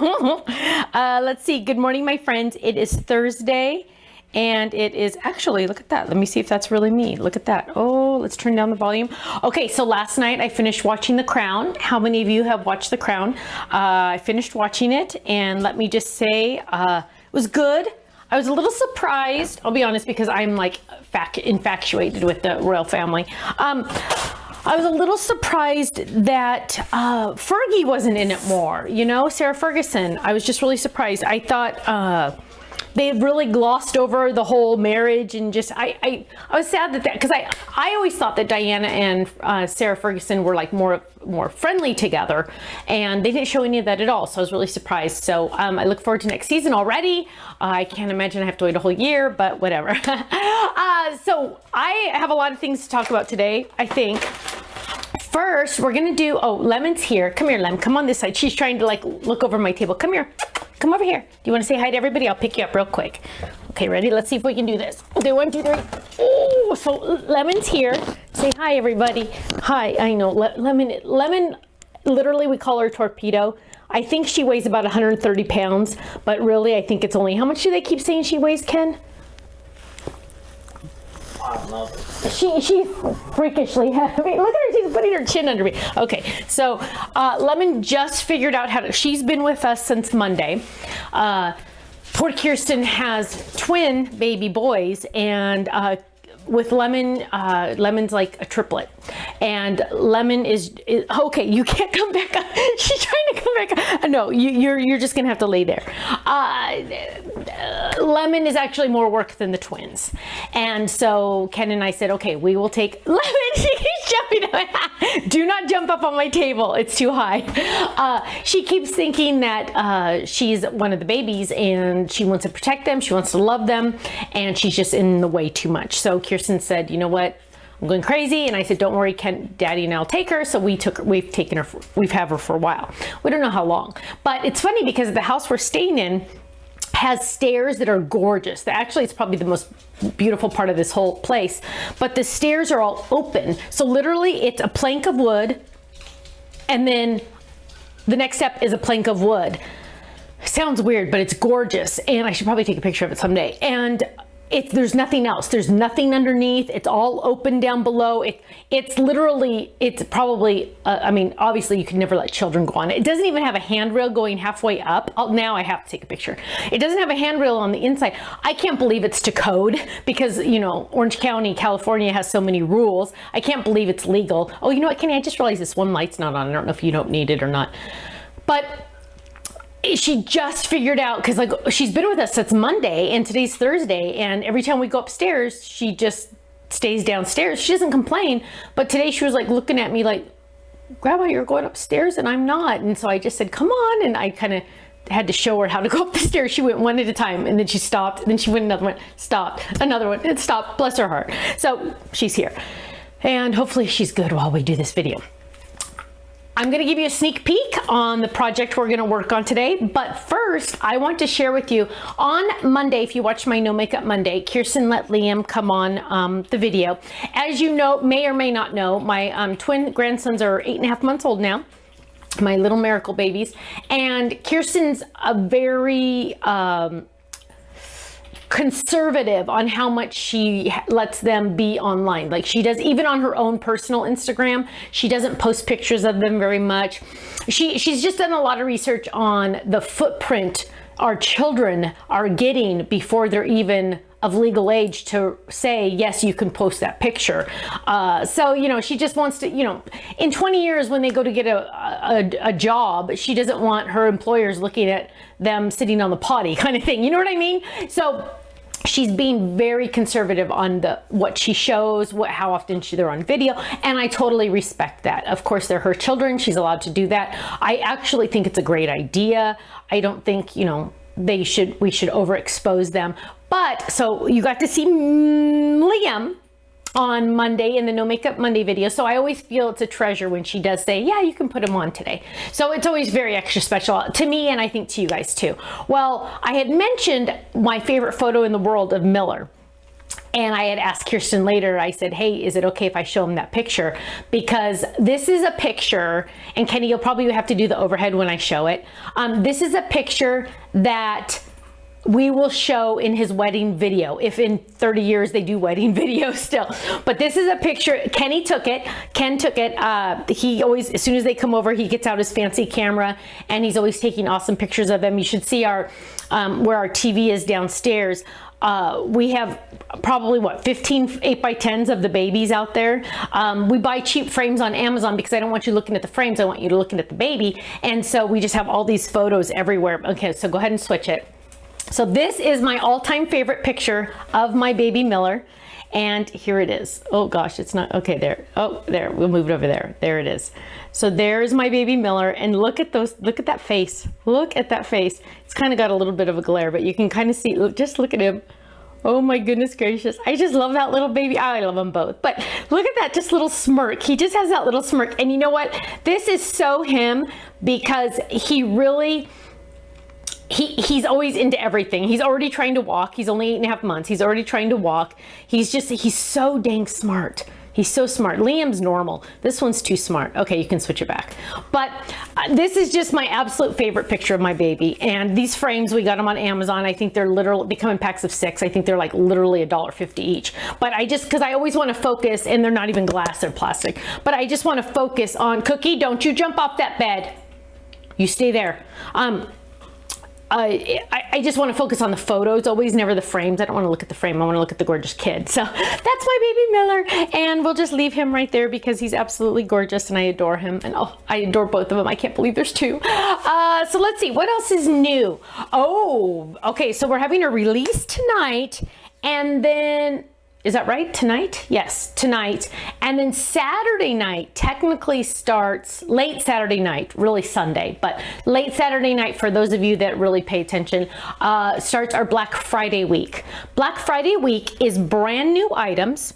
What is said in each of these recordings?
Let's see. Good morning, my friends. It is Thursday, and it is actually, look at that. Let me see if that's really me. Look at that. Oh, let's turn down the volume. Okay, so last night I finished watching The Crown. How many of you have watched The Crown? I finished watching it, and let me just say, it was good. I was a little surprised, I'll be honest, because I'm like infatuated with the royal family. I was a little surprised that Fergie wasn't in it more, you know, Sarah Ferguson. I was just really surprised. I thought they really glossed over the whole marriage, and just I was sad that because I always thought that Diana and Sarah Ferguson were like more friendly together, and they didn't show any of that at all. So I was really surprised. So I look forward to next season already. I can't imagine I have to wait a whole year, but whatever. So I have a lot of things to talk about today, I think. First, we're gonna do, oh, Lemon's here. Come here, Lem, come on this side. She's trying to like look over my table. Come here, come over here. Do you wanna say hi to everybody? I'll pick you up real quick. Okay, ready? Let's see if we can do this. Okay, 1, 2, 3. Oh, so Lemon's here. Say hi, everybody. Hi, I know, Lemon, literally we call her Torpedo. I think she weighs about 130 pounds, but really I think it's only, how much do they keep saying she weighs, Ken? I don't know. She's freakishly heavy. Look at her, she's putting her chin under me. Okay, so Lemon just figured out how to, she's been with us since Monday. Poor Kirsten has twin baby boys, and with Lemon, Lemon's like a triplet, and Lemon is okay. You can't come back up. She's trying to come back up. No, you're just gonna have to lay there. Lemon is actually more work than the twins, and so Ken and I said, okay, we will take Lemon. She keeps jumping up. Do not jump up on my table. It's too high. She keeps thinking that she's one of the babies, and she wants to protect them. She wants to love them, and she's just in the way too much. So Kirsten said, you know what? I'm going crazy. And I said, don't worry, Ken, Daddy and I'll take her. So we've had her for a while. We don't know how long, but it's funny because the house we're staying in has stairs that are gorgeous. Actually, it's probably the most beautiful part of this whole place, but the stairs are all open. So literally it's a plank of wood, and then the next step is a plank of wood. Sounds weird, but it's gorgeous. And I should probably take a picture of it someday. And there's nothing else. There's nothing underneath. It's all open down below. It's probably, I mean, obviously you could never let children go on it. It doesn't even have a handrail going halfway up. Now I have to take a picture. It doesn't have a handrail on the inside. I can't believe it's to code because, you know, Orange County, California has so many rules. I can't believe it's legal. Oh, you know what, Kenny, I just realized this one light's not on. I don't know if you don't need it or not. But she just figured out, because like she's been with us since Monday and today's Thursday, and every time we go upstairs she just stays downstairs. She doesn't complain, but today she was like looking at me like, Grandma, you're going upstairs and I'm not. And so I just said, come on, and I kind of had to show her how to go up the stairs. She went one at a time, and then she stopped, and then she went another one, stopped, another one, and stopped. Bless her heart. So she's here, and hopefully she's good while we do this video. I'm going to give you a sneak peek on the project we're going to work on today. But first, I want to share with you on Monday, if you watch my No Makeup Monday, Kirsten let Liam come on the video. As you know, may or may not know, my twin grandsons are 8.5 months old now, my little miracle babies. And Kirsten's a very conservative on how much she lets them be online. Like she does, even on her own personal Instagram, she doesn't post pictures of them very much. She's just done a lot of research on the footprint our children are getting before they're even of legal age to say, yes, you can post that picture. So, you know, she just wants to, you know, in 20 years when they go to get a job, she doesn't want her employers looking at them sitting on the potty kind of thing. You know what I mean? So she's being very conservative on what she shows, how often they're on video, and I totally respect that. Of course, they're her children. She's allowed to do that. I actually think it's a great idea. I don't think, you know, we should overexpose them. But so you got to see Liam on Monday in the No Makeup Monday video. So I always feel it's a treasure when she does say, yeah, you can put him on today. So it's always very extra special to me, and I think to you guys too. Well, I had mentioned my favorite photo in the world of Miller. And I had asked Kirsten later, I said, hey, is it okay if I show him that picture? Because this is a picture, and Kenny, you'll probably have to do the overhead when I show it. This is a picture that we will show in his wedding video, if in 30 years they do wedding videos still. But this is a picture, Kenny took it, Ken took it. He always, as soon as they come over, he gets out his fancy camera and he's always taking awesome pictures of them. You should see our, where our TV is downstairs. We have probably 15 8x10s of the babies out there. We buy cheap frames on Amazon because I don't want you looking at the frames, I want you to looking at the baby. And so we just have all these photos everywhere. Okay, so go ahead and switch it. So this is my all-time favorite picture of my baby Miller. And here it is. Oh gosh, it's not, okay, there. Oh, there, we'll move it over there. There it is. So there's my baby Miller, and look at those, look at that face. Look at that face. It's kind of got a little bit of a glare, but you can kind of see, look, just look at him. Oh my goodness gracious. I just love that little baby. I love them both. But look at that just little smirk. He just has that little smirk. And you know what? This is so him because he really, he's always into everything. He's already trying to walk. He's only 8.5 months. He's already trying to walk. He's so dang smart. He's so smart. Liam's normal. This one's too smart. Okay, you can switch it back. But this is just my absolute favorite picture of my baby. And these frames, we got them on Amazon. I think they're literally, they come in packs of 6. I think they're like literally $1.50 each. But I just, because I always want to focus, and they're not even glass, they're plastic. But I just want to focus on, Cookie, don't you jump off that bed. You stay there. I just want to focus on the photos, always, never the frames. I don't want to look at the frame. I want to look at the gorgeous kid. So that's my baby Miller, and we'll just leave him right there because he's absolutely gorgeous and I adore him. And oh, I adore both of them. I can't believe there's 2. So let's see, what else is new? Oh, okay, so we're having a release tonight, and then, is that right? Tonight? Yes, tonight. And then Saturday night technically starts, late Saturday night, really Sunday, but late Saturday night, for those of you that really pay attention, starts our Black Friday week. Black Friday week is brand new items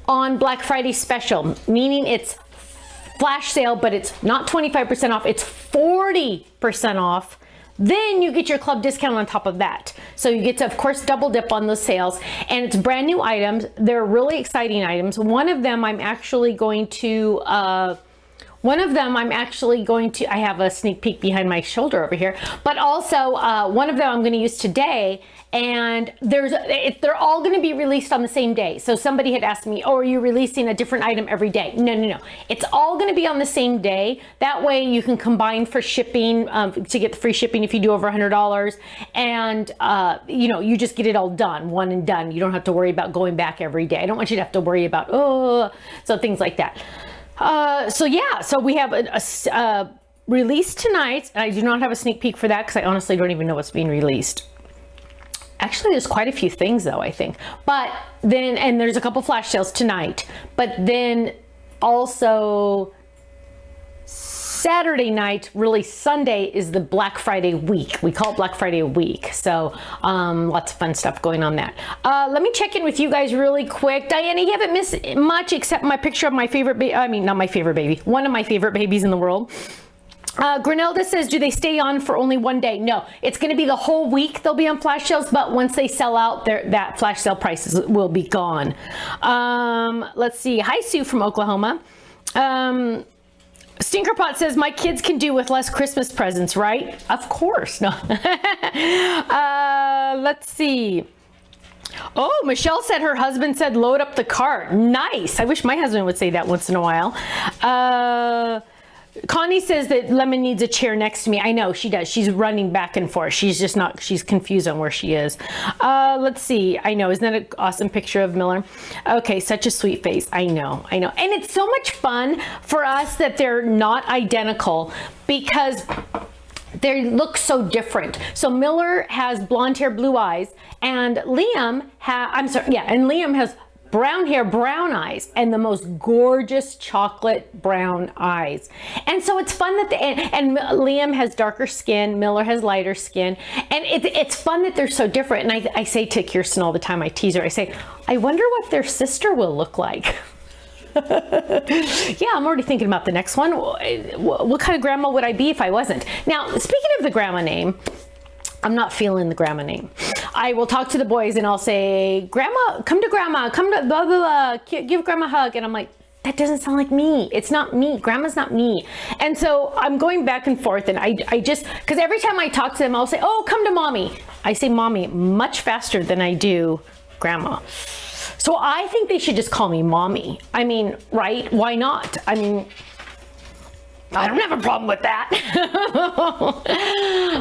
on Black Friday special, meaning it's flash sale, but it's not 25% off, it's 40% off. Then you get your club discount on top of that. So you get to, of course, double dip on those sales, and it's brand new items. They're really exciting items. One of them I'm actually going to, I have a sneak peek behind my shoulder over here, but also one of them I'm going to use today, and they're all going to be released on the same day. So somebody had asked me, oh, are you releasing a different item every day? No. It's all going to be on the same day. That way you can combine for shipping, to get the free shipping if you do over $100. And, you just get it all done, one and done. You don't have to worry about going back every day. I don't want you to have to worry about, so things like that. So we have a release tonight. I do not have a sneak peek for that because I honestly don't even know what's being released. Actually, there's quite a few things though, I think. But then, and there's a couple flash sales tonight, but then also Saturday night, really Sunday, is the Black Friday week. We call it Black Friday week. So lots of fun stuff going on that. Let me check in with you guys really quick. Diana, you haven't missed much except my picture of my favorite baby. I mean, not my favorite baby, one of my favorite babies in the world. Granelda says, do they stay on for only one day? No, it's going to be the whole week they'll be on flash sales, but once they sell out, that flash sale prices will be gone. Let's see. Hi, Sue from Oklahoma. Stinkerpot says, my kids can do with less Christmas presents, right? Of course. No. Let's see. Oh, Michelle said her husband said, load up the cart. Nice. I wish my husband would say that once in a while. Connie says that Lemon needs a chair next to me. I know she does. She's running back and forth. She's just not, she's confused on where she is. Let's see. I know. Isn't that an awesome picture of Miller? Okay. Such a sweet face. I know. And it's so much fun for us that they're not identical because they look so different. So Miller has blonde hair, blue eyes, and Liam has brown hair, brown eyes, and the most gorgeous chocolate brown eyes. And so it's fun that and Liam has darker skin, Miller has lighter skin, and it's fun that they're so different. And I say to Kirsten all the time, I tease her, I say, I wonder what their sister will look like. Yeah, I'm already thinking about the next one. What kind of grandma would I be if I wasn't? Now, speaking of the grandma name, I'm not feeling the grandma name. I will talk to the boys and I'll say, Grandma, come to Grandma, come to blah, blah, blah, give Grandma a hug. And I'm like, that doesn't sound like me. It's not me. Grandma's not me. And so I'm going back and forth, and I just, because every time I talk to them, I'll say, oh, come to Mommy. I say Mommy much faster than I do Grandma. So I think they should just call me Mommy. I mean, right? Why not? I mean, I don't have a problem with that.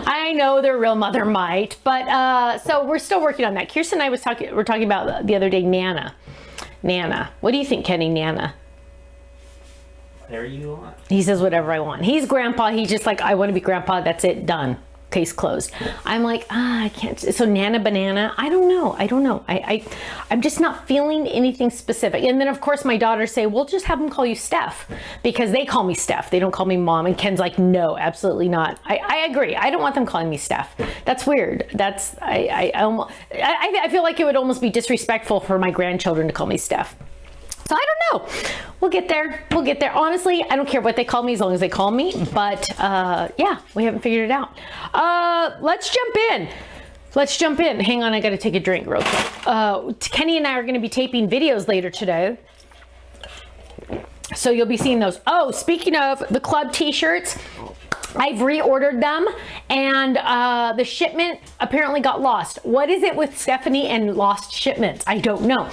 I know their real mother might, but so we're still working on that. Kirsten and I were talking about the other day, Nana. Nana. What do you think, Kenny? Nana? Whatever you want. He says whatever I want. He's grandpa. He's just like, I want to be grandpa. That's it. Done. Case closed. I'm like, I can't. So Nana Banana, I don't know. I'm just not feeling anything specific. And then of course my daughters say, well, just have them call you Steph, because they call me Steph. They don't call me Mom. And Ken's like, no, absolutely not. I agree. I don't want them calling me Steph. That's weird. That's, I feel like it would almost be disrespectful for my grandchildren to call me Steph. So I don't know. We'll get there. We'll get there. Honestly, I don't care what they call me as long as they call me. But yeah, we haven't figured it out. Let's jump in. Let's jump in. Hang on, I got to take a drink real quick. Kenny and I are going to be taping videos later today. So you'll be seeing those. Oh, speaking of the club t-shirts, I've reordered them, and the shipment apparently got lost. What is it with Stephanie and lost shipments? I don't know.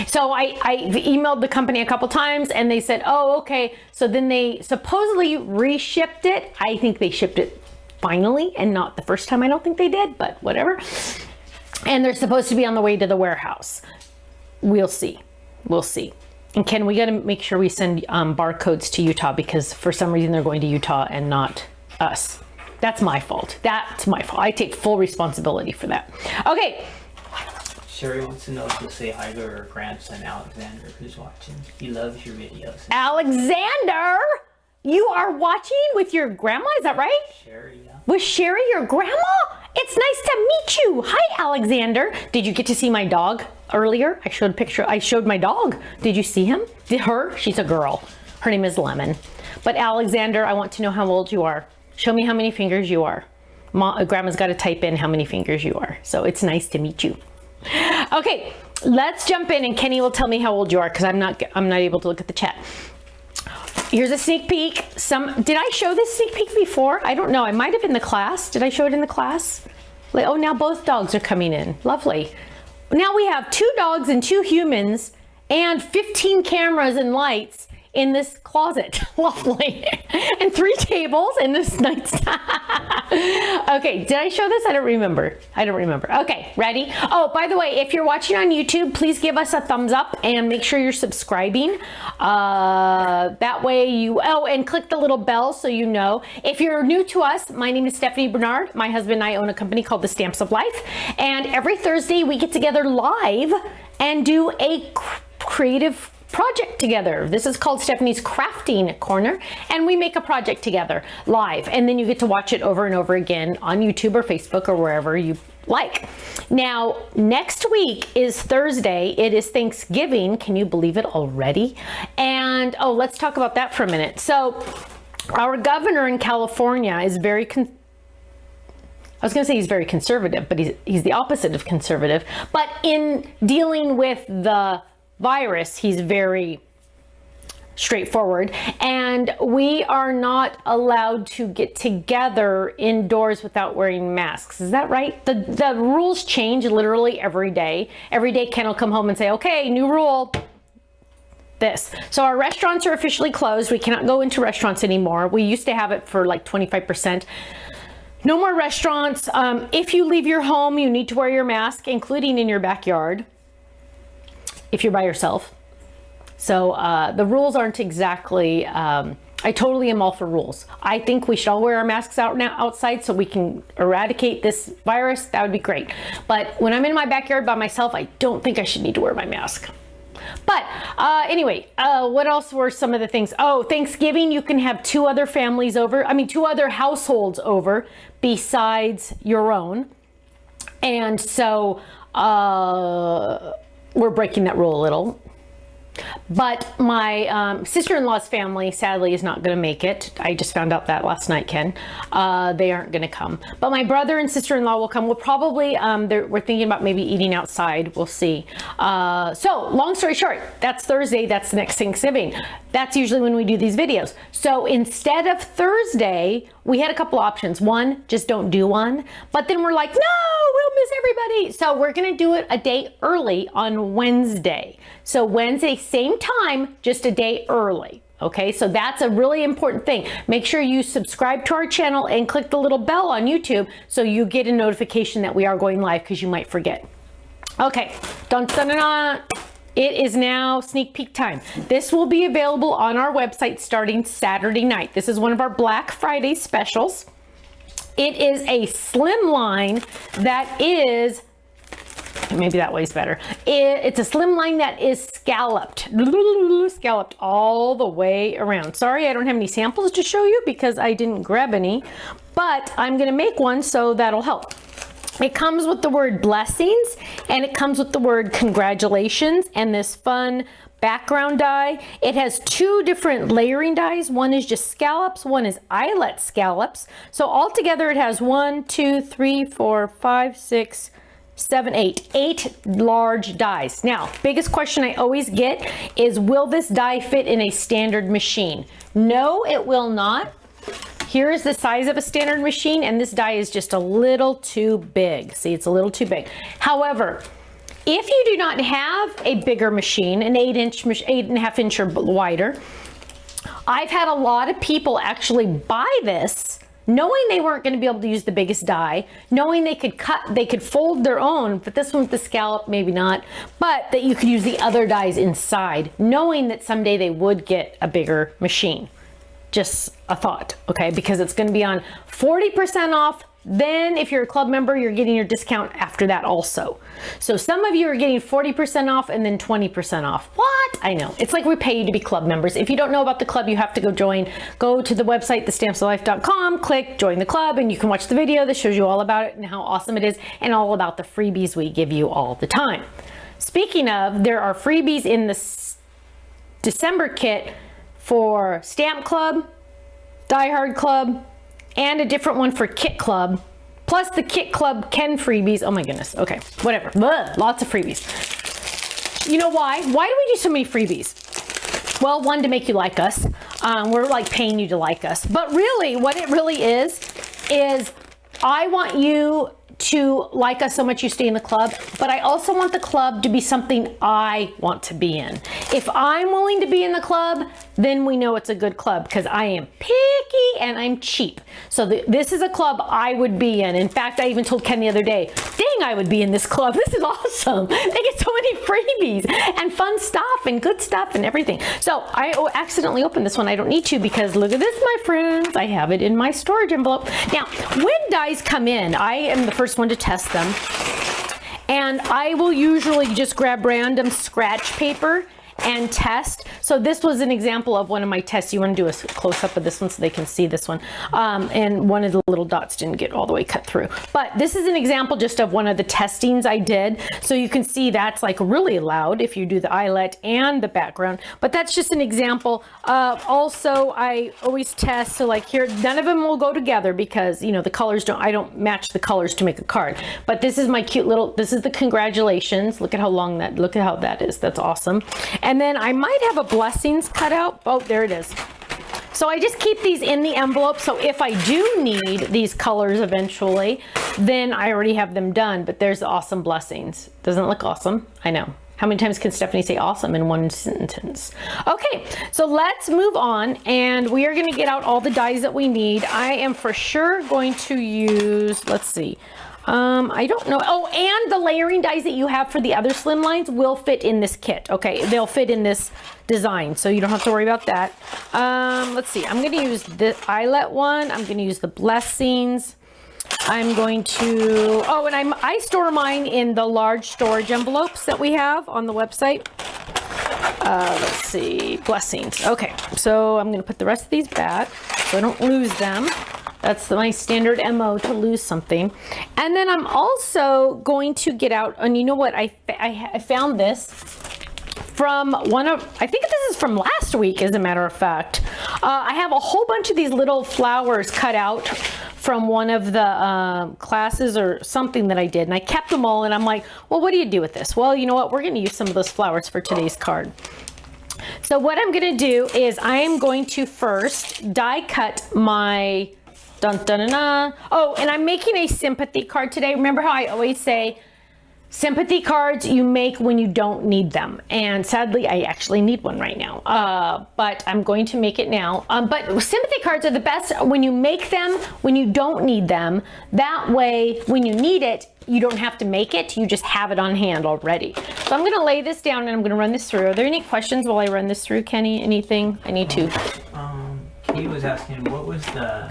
So I emailed the company a couple times, and they said, oh, okay. So then they supposedly reshipped it. I think they shipped it finally, and not the first time. I don't think they did, but whatever. And they're supposed to be on the way to the warehouse. We'll see. We'll see. And Ken, we got to make sure we send barcodes to Utah, because for some reason they're going to Utah and not us. That's my fault. That's my fault. I take full responsibility for that. Okay. Sherry wants to know if you'll say hi to her grandson, Alexander, who's watching. He loves your videos. Alexander, you are watching with your grandma, is that right? Sherry, yeah. With Sherry, your grandma? It's nice to meet you. Hi, Alexander. Did you get to see my dog earlier? I showed a picture. I showed my dog. Did you see him? Her? She's a girl. Her name is Lemon. But Alexander, I want to know how old you are. Show me how many fingers you are. Grandma's got to type in how many fingers you are. So it's nice to meet you. Okay, let's jump in, and Kenny will tell me how old you are, because I'm not able to look at the chat. Here's a sneak peek. Did I show this sneak peek before? I don't know. I might have in the class. Did I show it in the class? Oh, now both dogs are coming in. Lovely. Now we have 2 dogs and 2 humans and 15 cameras and lights in this closet. Lovely. And 3 tables in this nightstand. Okay, did I show this? I don't remember. Okay, ready? Oh, by the way, if you're watching on YouTube, please give us a thumbs up and make sure you're subscribing. That way and click the little bell so you know. If you're new to us, my name is Stephanie Bernard. My husband and I own a company called The Stamps of Life. And every Thursday we get together live and do a creative project together. This is called Stephanie's Crafting Corner, and we make a project together live, and then you get to watch it over and over again on YouTube or Facebook or wherever you like. Now, next week is Thursday. It is Thanksgiving. Can you believe it already? And let's talk about that for a minute. So our governor in California is very I was going to say he's very conservative, but he's the opposite of conservative. But in dealing with the virus, he's very straightforward, and we are not allowed to get together indoors without wearing masks. Is that right? The rules change literally every day. Every day Ken will come home and say, okay, new rule, this. So our restaurants are officially closed. We cannot go into restaurants anymore. We used to have it for like 25%. No more restaurants. If you leave your home, you need to wear your mask, including in your backyard, if you're by yourself. So the rules aren't exactly, I totally am all for rules. I think we should all wear our masks outside so we can eradicate this virus. That would be great. But when I'm in my backyard by myself, I don't think I should need to wear my mask. But anyway, what else were some of the things? Oh, Thanksgiving, you can have 2 other families over. 2 other households over besides your own. And so we're breaking that rule a little. But my sister-in-law's family sadly is not going to make it. I just found out that last night, Ken. They aren't going to come. But my brother and sister-in-law will come. We'll probably, we're thinking about maybe eating outside. We'll see. So long story short, that's Thursday. That's the next Thanksgiving. That's usually when we do these videos. So instead of Thursday, we had a couple options. One, just don't do one. But then we're like, no, we'll miss everybody. So we're going to do it a day early on Wednesday. So Wednesday, same time, just a day early. Okay, so that's a really important thing. Make sure you subscribe to our channel and click the little bell on YouTube so you get a notification that we are going live, because you might forget. Okay, dun, dun, dun, dun. It is now sneak peek time. This will be available on our website starting Saturday night. This is one of our Black Friday specials. It is a slimline that is, maybe that way's better. It's a slimline that is scalloped all the way around. Sorry, I don't have any samples to show you because I didn't grab any, but I'm gonna make one, so that'll help. It comes with the word blessings, and it comes with the word congratulations and this fun background die. It has two different layering dies. One is just scallops, one is eyelet scallops. So altogether it has 1, 2, 3, 4, 5, 6, 7, 8 large dies. Now, biggest question I always get is, will this die fit in a standard machine? No, it will not. Here is the size of a standard machine, and this die is just a little too big. See, it's a little too big. However, if you do not have a bigger machine, an 8.5 inch or wider, I've had a lot of people actually buy this knowing they weren't going to be able to use the biggest die, knowing they could fold their own, but this one with the scallop, maybe not, but that you could use the other dies inside, knowing that someday they would get a bigger machine. Just a thought, okay? Because it's going to be on 40% off. Then if you're a club member, you're getting your discount after that also. So some of you are getting 40% off and then 20% off. What? I know. It's like we pay you to be club members. If you don't know about the club, you have to go join. Go to the website, thestampsoflife.com, click join the club, and you can watch the video that shows you all about it and how awesome it is and all about the freebies we give you all the time. Speaking of, there are freebies in the December kit for Stamp Club, Die Hard Club, and a different one for Kit Club, plus the Kit Club Ken freebies. Oh my goodness. Okay, whatever. Ugh, lots of freebies. You know why? Why do we do so many freebies? Well, one, to make you like us. We're like paying you to like us. But really, what it really is I want you to like us so much you stay in the club, but I also want the club to be something I want to be in. If I'm willing to be in the club, then we know it's a good club, because I am picky and I'm cheap. So this is a club I would be in. In fact, I even told Ken the other day, dang, I would be in this club. This is awesome. They get so many freebies and fun stuff and good stuff and everything. So I accidentally opened this one. I don't need to, because look at this, my friends. I have it in my storage envelope. Now, when dies come in, I am the first one to test them. And I will usually just grab random scratch paper and test. So this was an example of one of my tests. You want to do a close up of this one so they can see this one. And one of the little dots didn't get all the way cut through. But this is an example just of one of the testings I did. So you can see that's like really loud if you do the eyelet and the background. But that's just an example. Also, I always test. So like here, none of them will go together because, you know, the colors I don't match the colors to make a card. But this is my cute little, this is the congratulations. Look at how long that, look at how that is. That's awesome. And then I might have a blessings cut out. Oh, there it is. So I just keep these in the envelope. So if I do need these colors eventually, then I already have them done. But there's the awesome blessings. Doesn't it look awesome? I know. How many times can Stephanie say awesome in one sentence? Okay, so let's move on, and we are going to get out all the dies that we need. I am for sure going to use, let's see. I don't know. Oh, and the layering dies that you have for the other slimlines will fit in this kit. Okay, they'll fit in this design, so you don't have to worry about that. Let's see. I'm going to use the eyelet one. I'm going to use the blessings. I'm going to, oh, and I store mine in the large storage envelopes that we have on the website. Let's see, blessings. Okay, so I'm going to put the rest of these back so I don't lose them. That's my standard MO, to lose something. And then I'm also going to get out, and you know what, I found this from I think this is from last week, as a matter of fact. I have a whole bunch of these little flowers cut out from one of the classes or something that I did, and I kept them all, and I'm like, well, what do you do with this? Well, you know what? We're going to use some of those flowers for today's card. So what I'm going to do is I am going to first die cut my dun dun dun dun. Oh, and I'm making a sympathy card today. Remember how I always say sympathy cards you make when you don't need them, and sadly I actually need one right now, but I'm going to make it now. But sympathy cards are the best when you make them when you don't need them. That way when you need it, you don't have to make it, you just have it on hand already. So I'm going to lay this down and I'm going to run this through. Are there any questions while I run this through, Kenny? Anything I need to? He was asking, what was the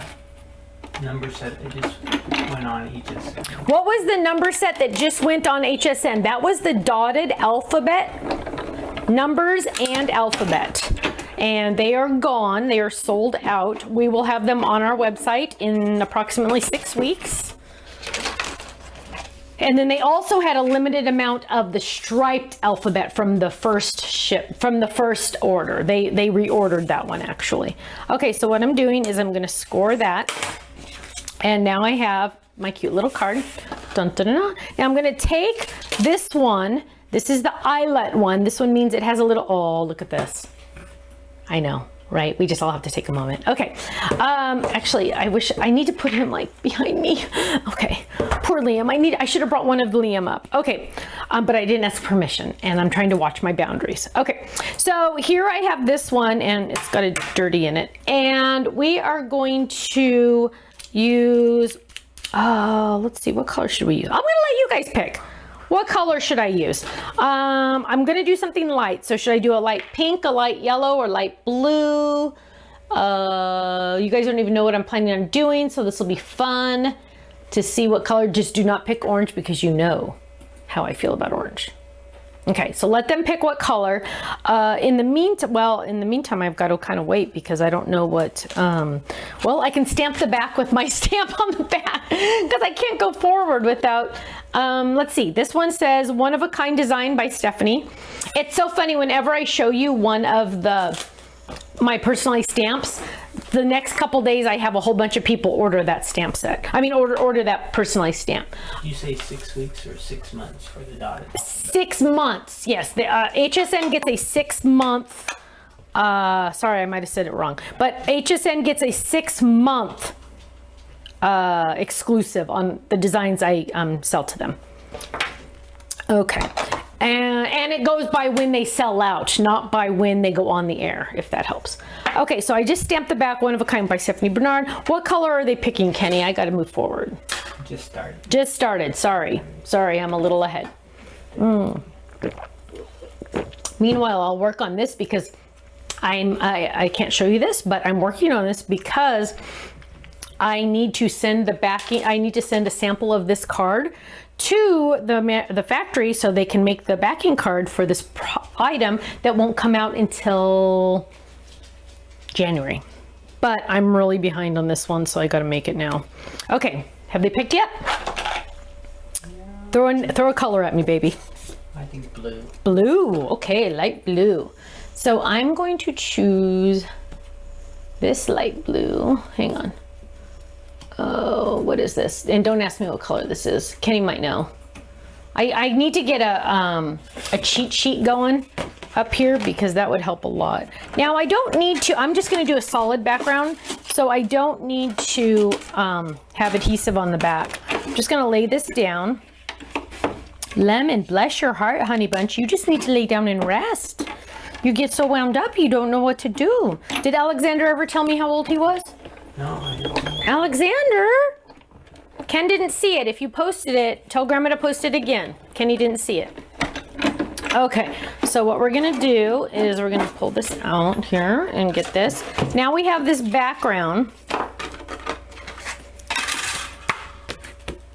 number set that just went on HSN? What was the number set that just went on HSN? That was the dotted alphabet, numbers and alphabet. And they are gone. They are sold out. We will have them on our website in approximately 6 weeks. And then they also had a limited amount of the striped alphabet from the first order. They reordered that one actually. Okay, so what I'm doing is I'm going to score that. And now I have my cute little card. Dun, dun, dun, dun. Now I'm going to take this one. This is the eyelet one. This one means it has a little, oh, look at this. I know, right? We just all have to take a moment. Okay. Actually, I need to put him like behind me. Okay. Poor Liam. I should have brought one of Liam up. Okay. But I didn't ask permission and I'm trying to watch my boundaries. Okay. So here I have this one and it's got a dirty in it. And we are going to use, let's see, what color should we use? I'm going to let you guys pick. What color should I use? I'm going to do something light. So should I do a light pink, a light yellow, or light blue? You guys don't even know what I'm planning on doing, so this will be fun to see what color. Just do not pick orange because you know how I feel about orange. Okay, so let them pick what color. In the meantime, I've got to kind of wait because I don't know what, well, I can stamp the back with my stamp on the back because I can't go forward without, let's see, this one says one of a kind design by Stephanie. It's so funny whenever I show you one of my personalized stamps, the next couple days I have a whole bunch of people order that stamp set. I mean, order that personalized stamp. You say 6 weeks or 6 months for the dotted? 6 months, yes. The HSN gets a 6 month, sorry, I might have said it wrong, but HSN gets a 6 month exclusive on the designs I sell to them. Okay. And it goes by when they sell out, not by when they go on the air, if that helps. Okay, so I just stamped the back, one of a kind by Stephanie Bernard. What color are they picking, Kenny? I got to move forward. Just started. Just started. Sorry, I'm a little ahead. Meanwhile, I'll work on this because I can't show you this, but I'm working on this because I need to send the backing. I need to send a sample of this card to the factory so they can make the backing card for this item that won't come out until January. But I'm really behind on this one, so I got to make it now. Okay, have they picked yet? Throw a color at me, baby. I think blue. Blue, okay, light blue. So I'm going to choose this light blue. Hang on. Oh, what is this? And don't ask me what color this is. Kenny might know. I need to get a cheat sheet going up here because that would help a lot. Now I don't need to, I'm just going to do a solid background, so I don't need to have adhesive on the back. I'm just going to lay this down. Lemon, bless your heart, honey bunch. You just need to lay down and rest. You get so wound up, you don't know what to do. Did Alexander ever tell me how old he was? No, I don't. Alexander? Ken didn't see it. If you posted it, tell Grandma to post it again. Kenny didn't see it. Okay, so what we're gonna do is we're gonna pull this out here and get this. Now we have this background.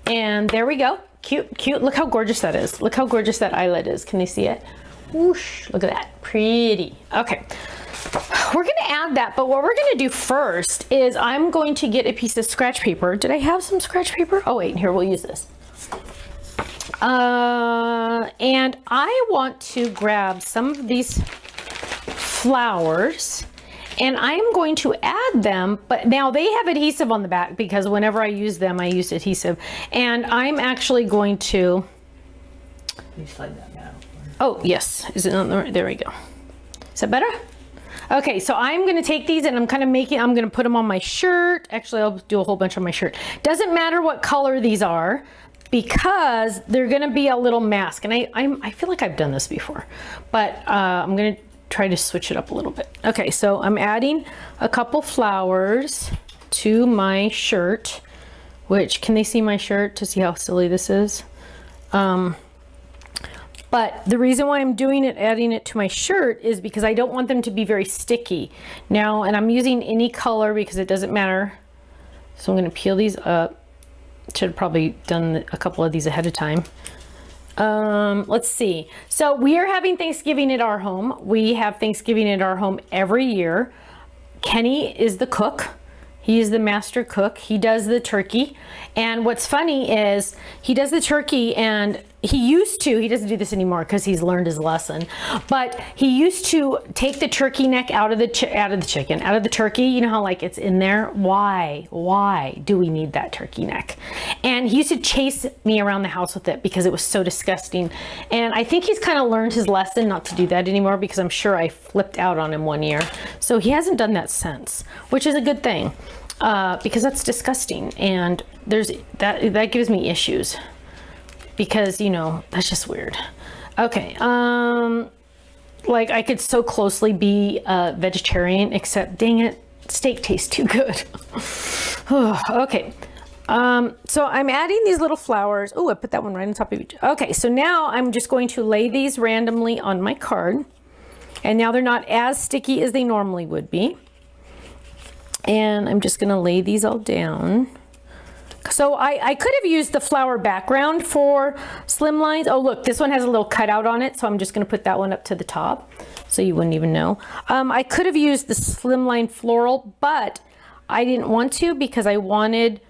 And there we go. Cute, cute. Look how gorgeous that is. Look how gorgeous that eyelet is. Can they see it? Whoosh, look at that. Pretty. Okay. We're going to add that, but what we're going to do first is I'm going to get a piece of scratch paper. Did I have some scratch paper? Oh, wait, here, we'll use this. And I want to grab some of these flowers and I'm going to add them, but now they have adhesive on the back because whenever I use them, I use adhesive. And I'm actually going to, Can you slide that down? oh yes, is it on the, there we go. Is that better? Okay, so I'm gonna take these and I'm gonna put them on my shirt. Actually, I'll do a whole bunch on my shirt. Doesn't matter what color these are because they're gonna be a little mask. And I feel like I've done this before, but I'm gonna try to switch it up a little bit. Okay, so I'm adding a couple flowers to my shirt, which, can they see my shirt to see how silly this is? But the reason why I'm doing it, adding it to my shirt, is because I don't want them to be very sticky. Now, and I'm using any color because it doesn't matter. So I'm gonna peel these up. Should have probably done a couple of these ahead of time. Let's see. So we are having Thanksgiving at our home. We have Thanksgiving at our home every year. Kenny is the cook. He is the master cook. He does the turkey. And what's funny is he does the turkey, and he doesn't do this anymore because he's learned his lesson, but he used to take the turkey neck out of the turkey. You know how like it's in there? Why do we need that turkey neck? And he used to chase me around the house with it because it was so disgusting. And I think he's kind of learned his lesson not to do that anymore because I'm sure I flipped out on him one year. So he hasn't done that since, which is a good thing because that's disgusting. And that gives me issues. Because, you know, that's just weird. Okay, like I could so closely be a vegetarian, except dang it, steak tastes too good. Okay, so I'm adding these little flowers. Oh, I put that one right on top of each. Okay, so now I'm just going to lay these randomly on my card. And now they're not as sticky as they normally would be. And I'm just gonna lay these all down. So I could have used the flower background for Slimlines. Oh look, this one has a little cutout on it, so I'm just gonna put that one up to the top so you wouldn't even know. I could have used the Slimline floral, but I didn't want to because I wanted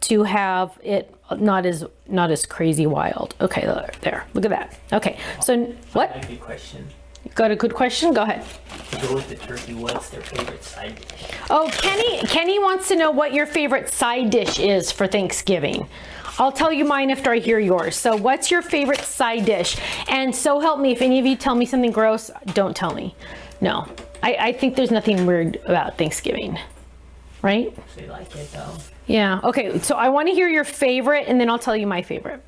to have it not as crazy wild. Okay, there, look at that. Okay, so what? I have a question. Got a good question? Go ahead. To go with the turkey, what's their favorite side dish? Oh, Kenny wants to know what your favorite side dish is for Thanksgiving. I'll tell you mine after I hear yours. So what's your favorite side dish? And so help me, if any of you tell me something gross, don't tell me. No, I think there's nothing weird about Thanksgiving, right? They like it though. Yeah, okay, so I want to hear your favorite and then I'll tell you my favorite.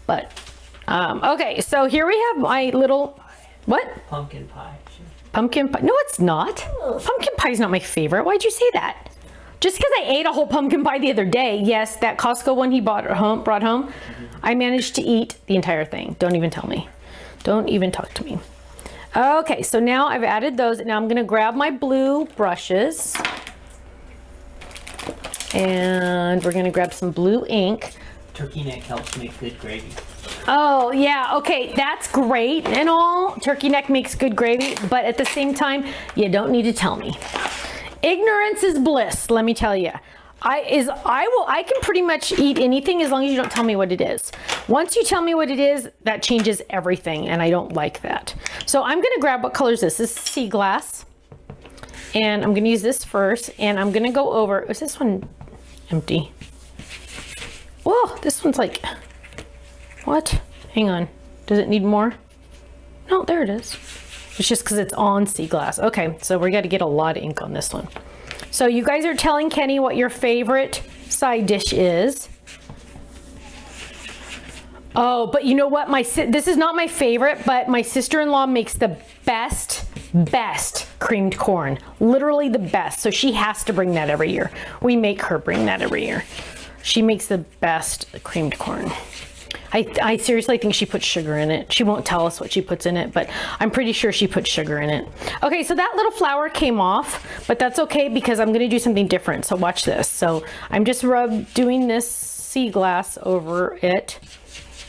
But, okay, so here we have my little, what? Pumpkin pie. Pumpkin pie? No, it's not. Pumpkin pie is not my favorite. Why'd you say that? Just because I ate a whole pumpkin pie the other day. Yes, that Costco one he brought home. I managed to eat the entire thing. Don't even tell me. Don't even talk to me. Okay, so now I've added those. Now I'm going to grab my blue brushes. And we're going to grab some blue ink. Turkey neck helps make good gravy. Oh, yeah, okay, that's great and all. Turkey neck makes good gravy, but at the same time, you don't need to tell me. Ignorance is bliss, let me tell you. I can pretty much eat anything as long as you don't tell me what it is. Once you tell me what it is, that changes everything, and I don't like that. So I'm gonna grab, what color is this? This is sea glass. And I'm gonna use this first, and I'm gonna go over, is this one empty? Whoa, this one's like, what? Hang on. Does it need more? No, there it is. It's just because it's on sea glass. Okay, so we got to get a lot of ink on this one. So you guys are telling Kenny what your favorite side dish is. Oh, but you know what? This is not my favorite, but my sister-in-law makes the best creamed corn. Literally the best. So she has to bring that every year. We make her bring that every year. She makes the best creamed corn. I seriously think she puts sugar in it. She won't tell us what she puts in it, but I'm pretty sure she puts sugar in it. Okay, so that little flower came off, but that's okay because I'm gonna do something different, so watch this. So I'm just doing this sea glass over it.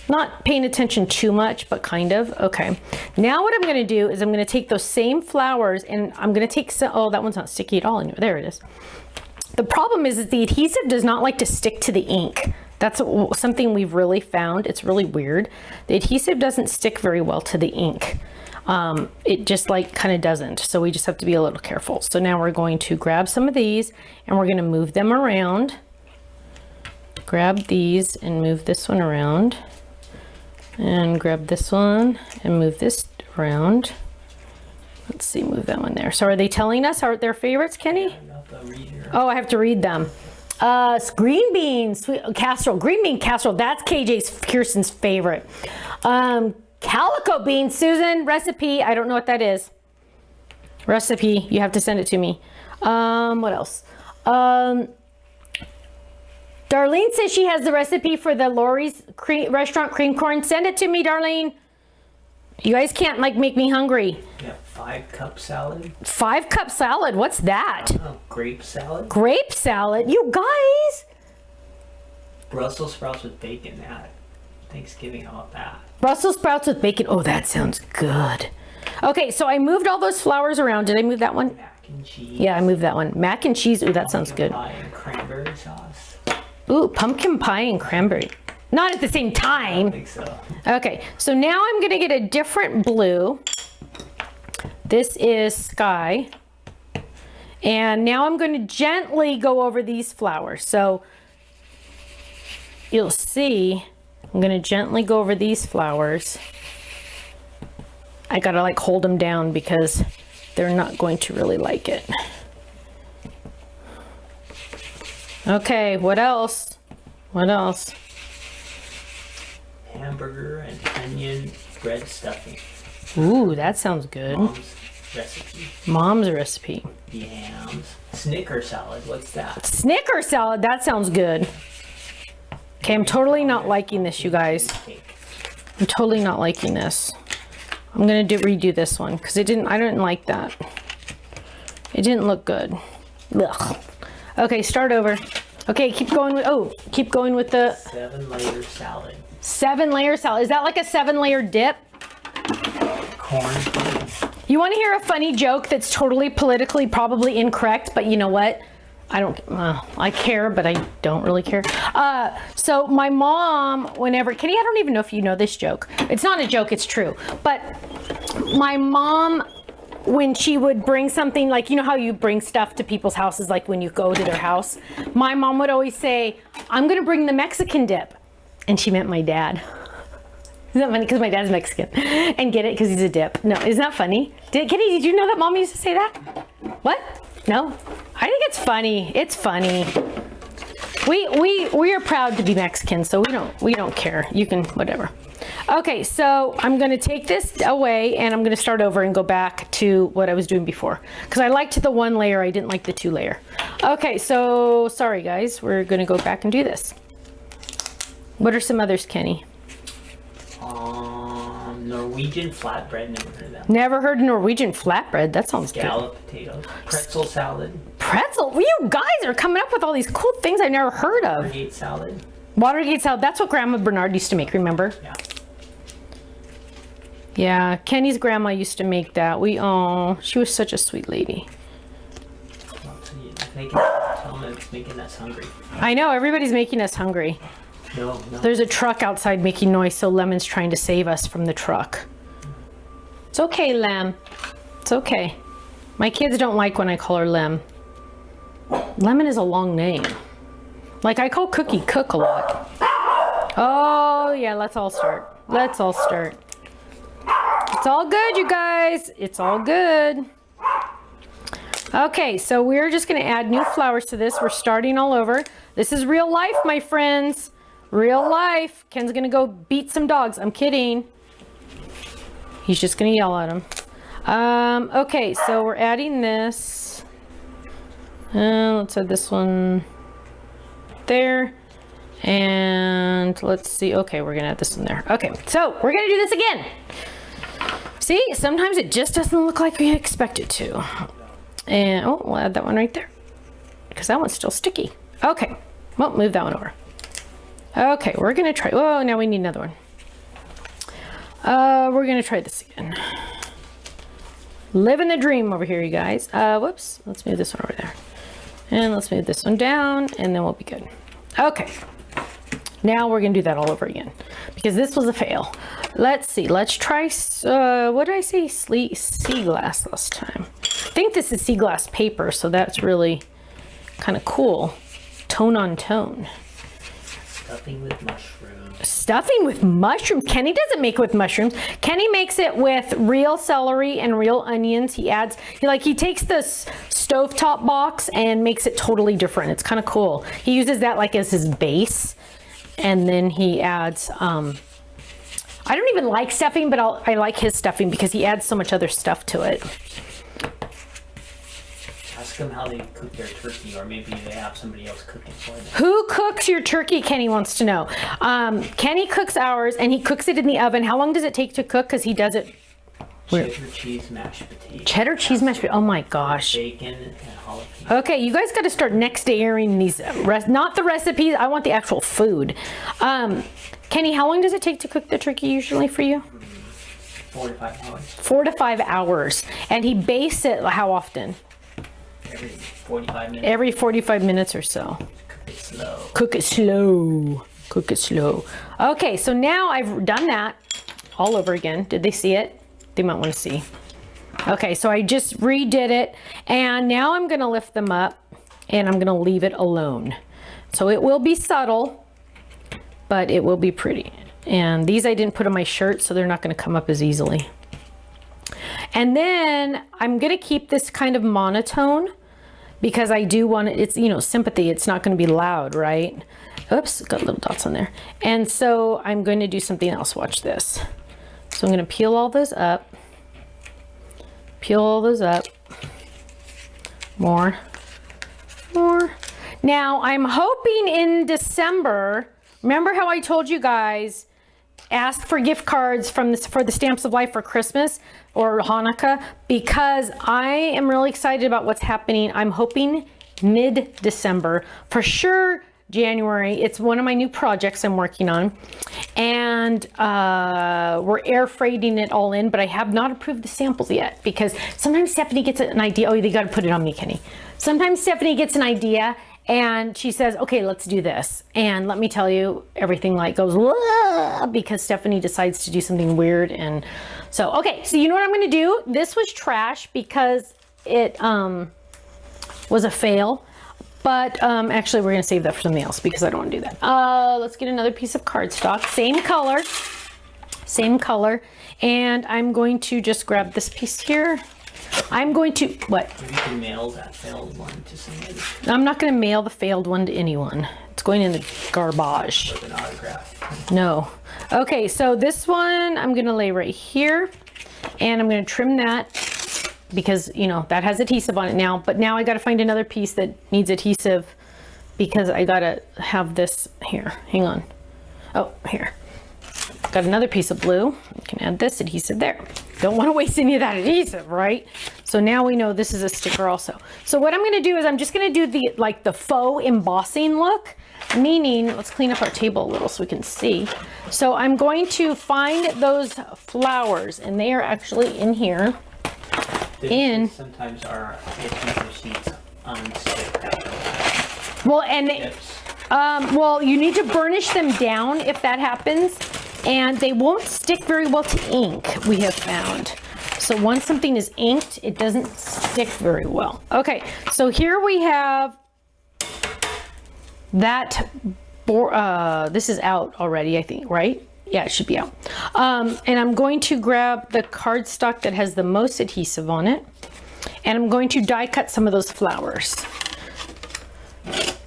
Not paying attention too much, but kind of. Okay, now what I'm gonna do is I'm gonna take those same flowers and I'm gonna take some, oh, that one's not sticky at all anymore. There it is. The problem is the adhesive does not like to stick to the ink. That's something we've really found. It's really weird. The adhesive doesn't stick very well to the ink. It just like kind of doesn't. So we just have to be a little careful. So now we're going to grab some of these and we're going to move them around. Grab these and move this one around. And grab this one and move this around. Let's see, move that one there. So are they telling us their favorites, Kenny? Oh, I have to read them. Green beans, sweet casserole, green bean casserole. That's Kirsten's favorite. Calico beans, Susan, recipe. I don't know what that is. Recipe, you have to send it to me. What else? Darlene says she has the recipe for the Lori's restaurant cream corn. Send it to me, Darlene. You guys can't like make me hungry. Yeah, 5-cup salad. 5-cup salad. What's that? Oh, grape salad. Grape salad. You guys. Brussels sprouts with bacon. That Thanksgiving. How about that? Brussels sprouts with bacon. Oh, that sounds good. Okay, so I moved all those flowers around. Did I move that one? Mac and cheese. Yeah, I moved that one. Mac and cheese. Ooh, that sounds good. Pie and cranberry sauce. Ooh, pumpkin pie and cranberry. Not at the same time. I think so. Okay, so now I'm gonna get a different blue. This is Sky. And now I'm gonna gently go over these flowers. So you'll see, I'm gonna gently go over these flowers. I gotta like hold them down because they're not going to really like it. Okay, what else? What else? Hamburger and onion bread stuffing. Ooh, that sounds good. Mom's recipe. Mom's recipe. Yams. Snicker salad. What's that? Snicker salad, that sounds good. Okay, I'm totally not liking this, you guys. Cake. I'm totally not liking this. I'm gonna redo this one because I didn't like that. It didn't look good. Ugh. Okay, start over. Okay, keep going with the 7-layer salad. 7-layer salad. Is that like a 7-layer dip? Corn. You want to hear a funny joke that's totally politically probably incorrect, but you know what? I care, but I don't really care. So my mom, Kenny, I don't even know if you know this joke. It's not a joke, it's true. But my mom, when she would bring something, like, you know how you bring stuff to people's houses, like when you go to their house, my mom would always say, I'm gonna bring the Mexican dip. And she meant my dad. Isn't that funny? Because my dad's Mexican. And get it? Because he's a dip. No, isn't that funny? Kenny, did you know that Mom used to say that? What? No? I think it's funny. It's funny. We are proud to be Mexican, so we don't care. You can, whatever. Okay, so I'm gonna take this away and I'm gonna start over and go back to what I was doing before. Because I liked the 1-layer, I didn't like the 2-layer. Okay, so sorry guys, we're gonna go back and do this. What are some others, Kenny? Norwegian flatbread. Never heard of that. Never heard of Norwegian flatbread. That sounds good. Scalloped potatoes. Pretzel salad. Pretzel? You guys are coming up with all these cool things I've never heard of. Watergate salad. Watergate salad. That's what Grandma Bernard used to make, remember? Yeah. Yeah, Kenny's grandma used to make that. She was such a sweet lady. Tell them it's making us hungry. I know, everybody's making us hungry. No. There's a truck outside making noise, so Lemon's trying to save us from the truck. It's okay, Lem. It's okay. My kids don't like when I call her Lem. Lemon is a long name. Like I call Cookie Cook a lot. Oh yeah, let's all start. Let's all start. It's all good, you guys. It's all good. Okay, so we're just gonna add new flowers to this. We're starting all over. This is real life, my friends. Real life. Ken's gonna go beat some dogs. I'm kidding. He's just gonna yell at him. Okay, so we're adding this. Let's add this one there. And let's see. Okay, we're gonna add this one there. Okay, so we're gonna do this again. See, sometimes it just doesn't look like we expect it to. And we'll add that one right there because that one's still sticky. Okay, well, move that one over. Okay, we're gonna try. Oh, now we need another one. We're gonna try this again. Living the dream over here, you guys. Whoops, let's move this one over there. And let's move this one down and then we'll be good. Okay. Now we're gonna do that all over again because this was a fail. Let's see, let's try, what did I say? Sea glass last time. I think this is sea glass paper, so that's really kind of cool. Tone on tone. Stuffing with mushrooms. Stuffing with mushrooms. Kenny doesn't make it with mushrooms. Kenny makes it with real celery and real onions. He takes this stovetop box and makes it totally different. It's kind of cool. He uses that like as his base. And then he adds, I don't even like stuffing, but I like his stuffing because he adds so much other stuff to it. Ask them how they cook their turkey, or maybe they have somebody else cooking for them. Who cooks your turkey, Kenny wants to know. Kenny cooks ours, and he cooks it in the oven. How long does it take to cook? Because he does it... Cheddar cheese mashed potatoes. Cheddar cheese mashed potatoes. Oh my gosh. Bacon and jalapeno. Okay, you guys got to start next day airing these, not the recipes. I want the actual food. Kenny, how long does it take to cook the turkey usually for you? 4 to 5 hours. 4 to 5 hours. And he bastes it how often? Every 45 minutes. Every 45 minutes or so. Cook it slow. Cook it slow. Cook it slow. Okay, so now I've done that all over again. Did they see it? They might want to see. Okay, so I just redid it, and now I'm gonna lift them up and I'm gonna leave it alone. So it will be subtle, but it will be pretty. And these I didn't put on my shirt, so they're not gonna come up as easily. And then I'm gonna keep this kind of monotone because I do want it, it's, you know, sympathy. It's not gonna be loud, right? Oops, got little dots on there. And so I'm going to do something else. Watch this. So I'm going to peel all those up. Peel all those up. More. Now I'm hoping in December, remember how I told you guys, ask for gift cards for the Stamps of Life for Christmas or Hanukkah, because I am really excited about what's happening. I'm hoping mid-December, for sure January. It's one of my new projects I'm working on, and we're air freighting it all in, but I have not approved the samples yet because sometimes Stephanie gets an idea. Oh, they got to put it on me, Kenny. Sometimes Stephanie gets an idea and she says, okay, let's do this. And let me tell you, everything like goes because Stephanie decides to do something weird. And so, okay, so you know what I'm going to do? This was trash because it was a fail. But actually, we're going to save that for something else because I don't want to do that. Let's get another piece of cardstock. Same color. And I'm going to just grab this piece here. I'm going to, what? Maybe you can mail that failed one to somebody. I'm not going to mail the failed one to anyone. It's going in the garbage. With an autograph. No. Okay, so this one I'm going to lay right here. And I'm going to trim that, because, you know, that has adhesive on it now, but now I got to find another piece that needs adhesive because I got to have this here. Hang on. Oh, here. Got another piece of blue. You can add this adhesive there. Don't want to waste any of that adhesive, right? So now we know this is a sticker also. So what I'm going to do is I'm just going to do the faux embossing look, meaning, let's clean up our table a little so we can see. So I'm going to find those flowers, and they are actually in here. Sometimes our adhesive sheets unstick. Well, and well, you need to burnish them down if that happens, and they won't stick very well to ink, we have found. So once something is inked, it doesn't stick very well. Okay, so here we have that. This is out already, I think, right? Yeah, it should be out. And I'm going to grab the cardstock that has the most adhesive on it, and I'm going to die cut some of those flowers.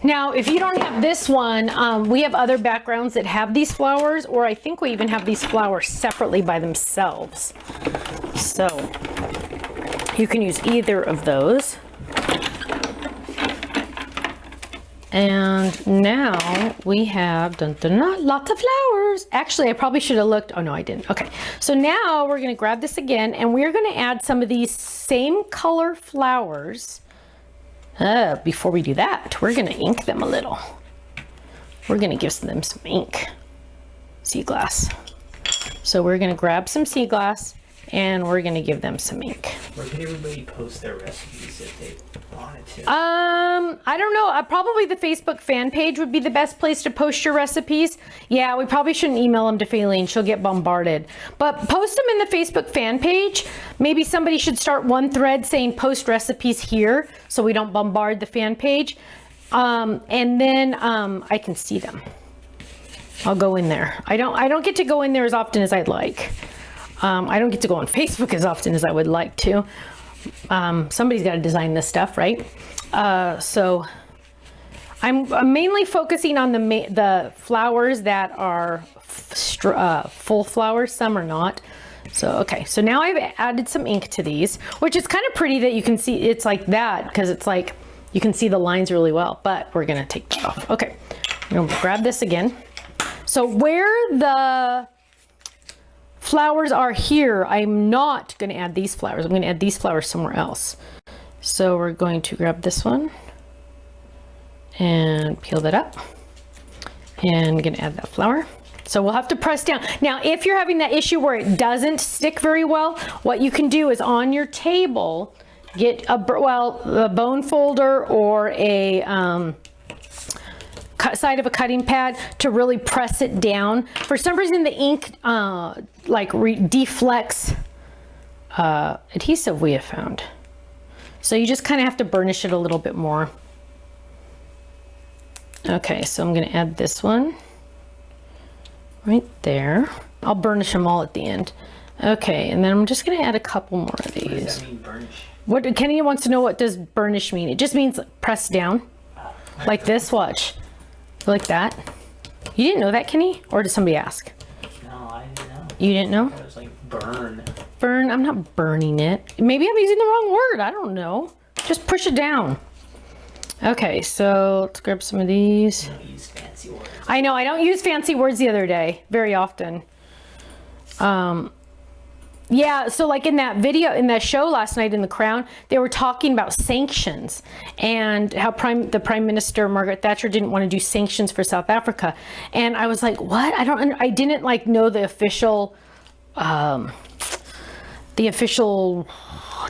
Now, if you don't have this one, we have other backgrounds that have these flowers, or I think we even have these flowers separately by themselves. So you can use either of those. And now we have lots of flowers. Actually, I probably should have looked. Oh, no, I didn't. Okay, so now we're going to grab this again, and we're going to add some of these same color flowers. Before we do that, we're going to ink them a little. We're going to give them some ink. Sea glass. So we're going to grab some sea glass, and we're gonna give them some ink. Where could everybody post their recipes if they wanted to? I don't know. Probably the Facebook fan page would be the best place to post your recipes. Yeah, we probably shouldn't email them to Faylene. She'll get bombarded. But post them in the Facebook fan page. Maybe somebody should start one thread saying post recipes here so we don't bombard the fan page. And then I can see them. I'll go in there. I don't get to go in there as often as I'd like. I don't get to go on Facebook as often as I would like to. Somebody's got to design this stuff, right? So I'm mainly focusing on the flowers that are full flowers. Some are not. So, okay. So now I've added some ink to these, which is kind of pretty that you can see it's like that because it's like you can see the lines really well, but we're going to take that off. Okay. I'm going to grab this again. So where the flowers are here, I'm not going to add these flowers. I'm going to add these flowers somewhere else. So we're going to grab this one and peel that up, and I'm going to add that flower. So we'll have to press down. Now, if you're having that issue where it doesn't stick very well, what you can do is on your table, get a bone folder or a side of a cutting pad to really press it down. For some reason, the ink deflects adhesive we have found. So you just kind of have to burnish it a little bit more. Okay, so I'm going to add this one right there. I'll burnish them all at the end. Okay, and then I'm just going to add a couple more of these. What does that mean, burnish? Kenny wants to know, what does burnish mean? It just means press down like this. Watch. Like that. You didn't know that, Kenny? Or did somebody ask? No, I didn't know. You didn't know? It was like burn. Burn? I'm not burning it. Maybe I'm using the wrong word. I don't know. Just push it down. Okay, so let's grab some of these. You don't use fancy words. I know, I don't use fancy words the other day very often. Yeah, so like in that video, in that show last night in The Crown, they were talking about sanctions and how the Prime Minister, Margaret Thatcher, didn't want to do sanctions for South Africa. And I was like, what? I didn't like know the official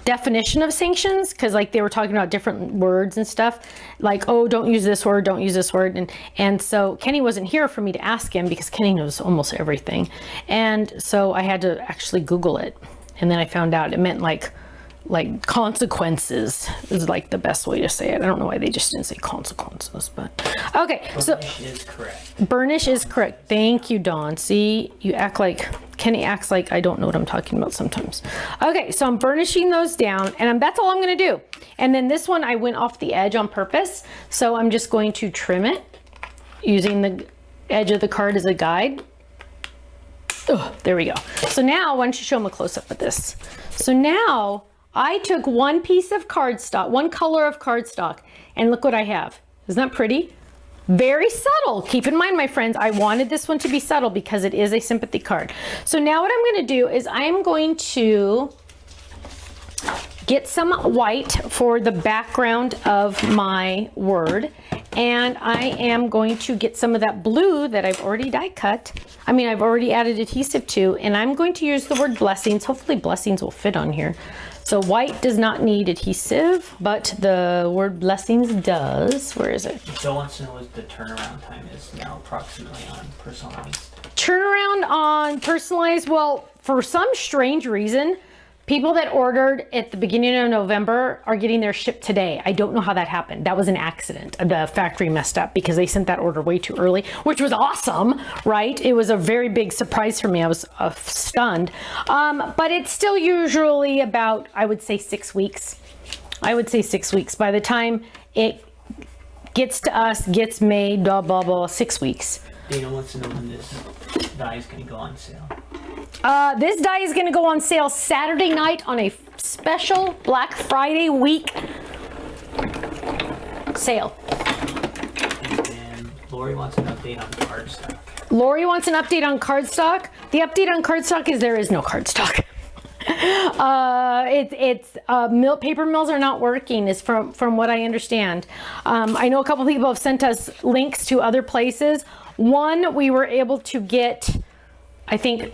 definition of sanctions, because like they were talking about different words and stuff, like, oh, don't use this word, don't use this word. And so Kenny wasn't here for me to ask him because Kenny knows almost everything. And so I had to actually Google it. And then I found out it meant like consequences is like the best way to say it. I don't know why they just didn't say consequences, but okay. Burnish is correct. Burnish is correct. Thank you, Dawn. See, Kenny acts like I don't know what I'm talking about sometimes. Okay, so I'm burnishing those down, and that's all I'm going to do. And then this one, I went off the edge on purpose, so I'm just going to trim it using the edge of the card as a guide. Oh, there we go. So now, why don't you show them a close-up of this? So now, I took one piece of cardstock, one color of cardstock, and look what I have. Isn't that pretty? Very subtle. Keep in mind, my friends, I wanted this one to be subtle because it is a sympathy card. So now what I'm going to do is I'm going to get some white for the background of my word, and I am going to get some of that blue that I've already die cut. I've already added adhesive to, and I'm going to use the word blessings. Hopefully blessings will fit on here. So white does not need adhesive, but the word blessings does. Where is it? Joe wants to know what the turnaround time is now approximately on personalized. Turnaround on personalized, well, for some strange reason, people that ordered at the beginning of November are getting their shipped today. I don't know how that happened. That was an accident. The factory messed up because they sent that order way too early, which was awesome, right? It was a very big surprise for me. I was stunned. But it's still usually about, I would say 6 weeks. I would say 6 weeks. By the time it gets to us, gets made, blah, blah, blah, 6 weeks. Dana wants to know when this die is going to go on sale. This die is going to go on sale Saturday night on a special Black Friday week sale. And then Lori wants an update on cardstock. Lori wants an update on cardstock. The update on cardstock is there is no cardstock. Paper mills are not working, is from what I understand. I know a couple people have sent us links to other places. One, we were able to get, I think,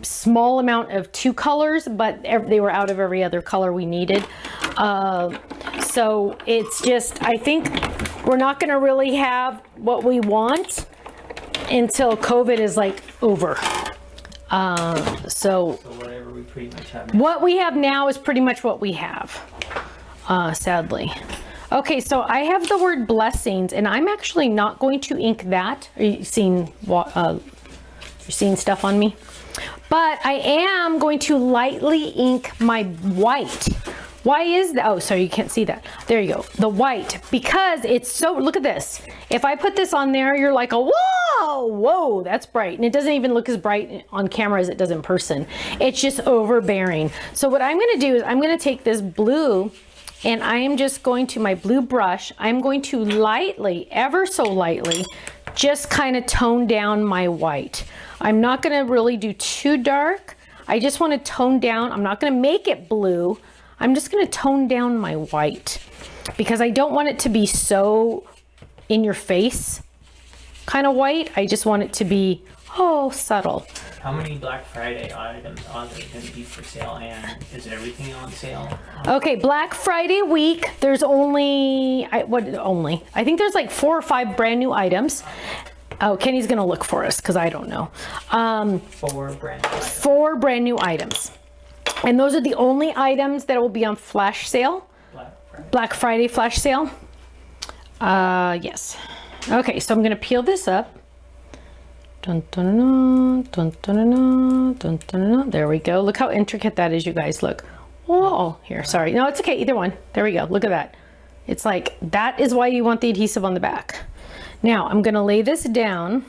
small amount of 2 colors, but they were out of every other color we needed. So it's just, I think we're not going to really have what we want until COVID is like over. So whatever we pretty much have. What we have now is pretty much what we have, sadly. Okay, so I have the word blessings, and I'm actually not going to ink that. Are you seeing you're seeing stuff on me? But I am going to lightly ink my white. Why is that? Oh, sorry, you can't see that. There you go, the white, because it's so, look at this. If I put this on there, you're like, oh, whoa, that's bright. And it doesn't even look as bright on camera as it does in person. It's just overbearing. So what I'm gonna do is I'm gonna take this blue, and I am just going to, my blue brush, I'm going to lightly, ever so lightly, just kind of tone down my white. I'm not gonna really do too dark. I just wanna tone down, I'm not gonna make it blue. I'm just gonna tone down my white because I don't want it to be so in your face kind of white. I just want it to be, subtle. How many Black Friday items are there going to be for sale, and is everything on sale? Okay, Black Friday week, there's only, I think there's like 4 or 5 brand new items. Oh, Kenny's gonna look for us because I don't know. 4 brand new items. 4 brand new items. And those are the only items that will be on flash sale. Black Friday flash sale. Yes. Okay, so I'm gonna peel this up. Dun, dun, dun, dun, dun, dun, dun, dun, dun. There we go. Look how intricate that is, you guys. Look. Whoa. Here, sorry. No, it's okay. Either one. There we go. Look at that. It's like, that is why you want the adhesive on the back. Now, I'm gonna lay this down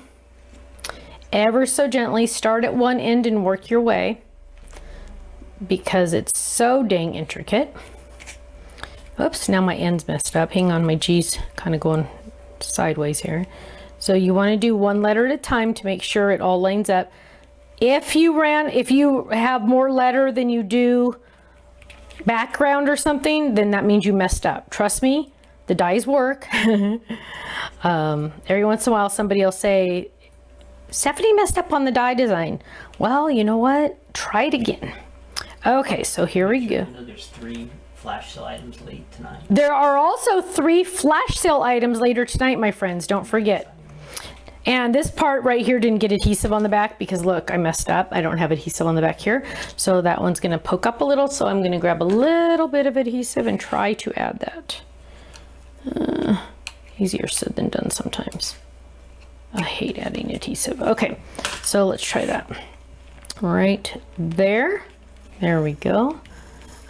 ever so gently. Start at one end and work your way because it's so dang intricate. Oops, now my end's messed up. Hang on, my G's kind of going sideways here. So you want to do 1 letter at a time to make sure it all lines up. If you have more letter than you do background or something, then that means you messed up. Trust me, the dies work. Every once in a while somebody will say, Stephanie messed up on the die design. Well, you know what? Try it again. Okay, so here we go. There's 3 flash sale items late tonight. There are also 3 flash sale items later tonight, my friends. Don't forget. And this part right here didn't get adhesive on the back because look, I messed up. I don't have adhesive on the back here. So that one's gonna poke up a little. So I'm gonna grab a little bit of adhesive and try to add that. Easier said than done sometimes. I hate adding adhesive. Okay, so let's try that. Right there. There we go.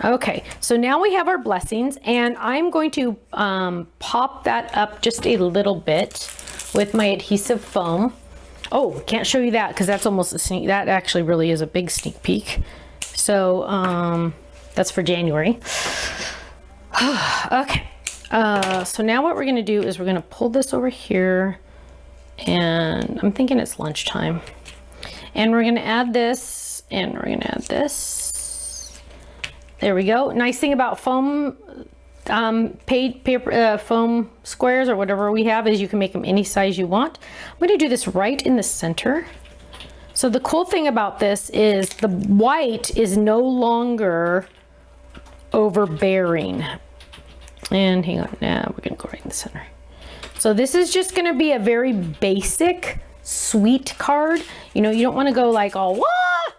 Okay, so now we have our blessings, and I'm going to pop that up just a little bit with my adhesive foam. Oh, can't show you that because that's almost a sneak. That actually really is a big sneak peek. So that's for January. Okay, so now what we're gonna do is we're gonna pull this over here, and I'm thinking it's lunchtime. And we're gonna add this, and we're gonna add this. There we go. Nice thing about foam paper foam squares or whatever we have is you can make them any size you want. I'm going to do this right in the center. So the cool thing about this is the white is no longer overbearing. And hang on, now we're going to go right in the center. So this is just going to be a very basic, sweet card. You know, you don't want to go like all, wah!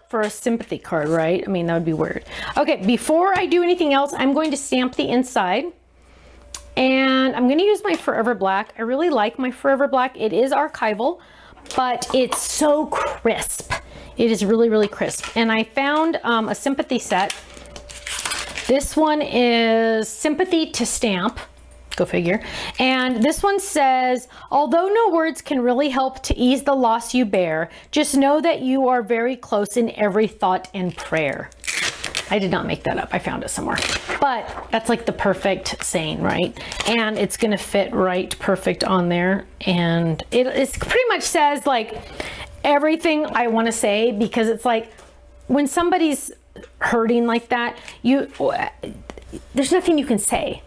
For a sympathy card, right? I mean, that would be weird. Okay, before I do anything else, I'm going to stamp the inside. And I'm going to use my Forever Black. I really like my Forever Black. It is archival, but it's so crisp. It is really, really crisp. And I found a sympathy set. This one is Sympathy to Stamp. Go figure. And this one says, although no words can really help to ease the loss you bear, just know that you are very close in every thought and prayer. I did not make that up. I found it somewhere. But that's like the perfect saying, right? And it's going to fit right perfect on there. And it pretty much says like everything I want to say, because it's like when somebody's hurting like that, there's nothing you can say.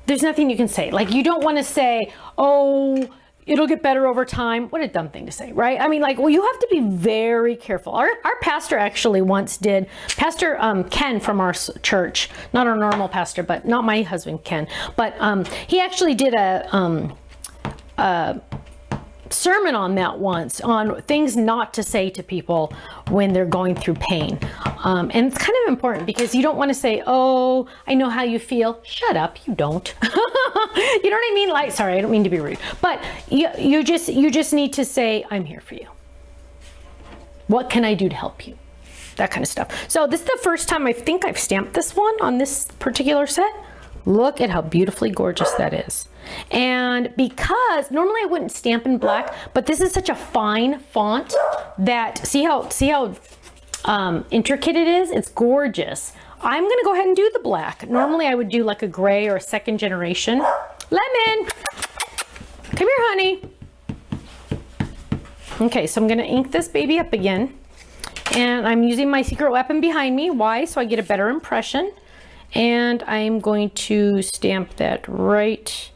There's nothing you can say. Like, you don't want to say, oh, it'll get better over time. What a dumb thing to say, right? I mean, like, well, you have to be very careful. Our pastor actually once did, Pastor Ken from our church, not our normal pastor, but not my husband Ken, but he actually did a sermon on that once, on things not to say to people when they're going through pain. And it's kind of important because you don't want to say, oh, I know how you feel. Shut up, you don't. You know what I mean? Like, sorry, I don't mean to be rude, but you just need to say, I'm here for you. What can I do to help you? That kind of stuff. So this is the first time I think I've stamped this one on this particular set. Look at how beautifully gorgeous that is. And because normally I wouldn't stamp in black, but this is such a fine font that see how intricate it is? It's gorgeous. I'm gonna go ahead and do the black. Normally I would do like a gray or a second generation. Lemon, come here, honey. Okay, so I'm gonna ink this baby up again. And I'm using my secret weapon behind me. Why? So I get a better impression. And I'm going to stamp that right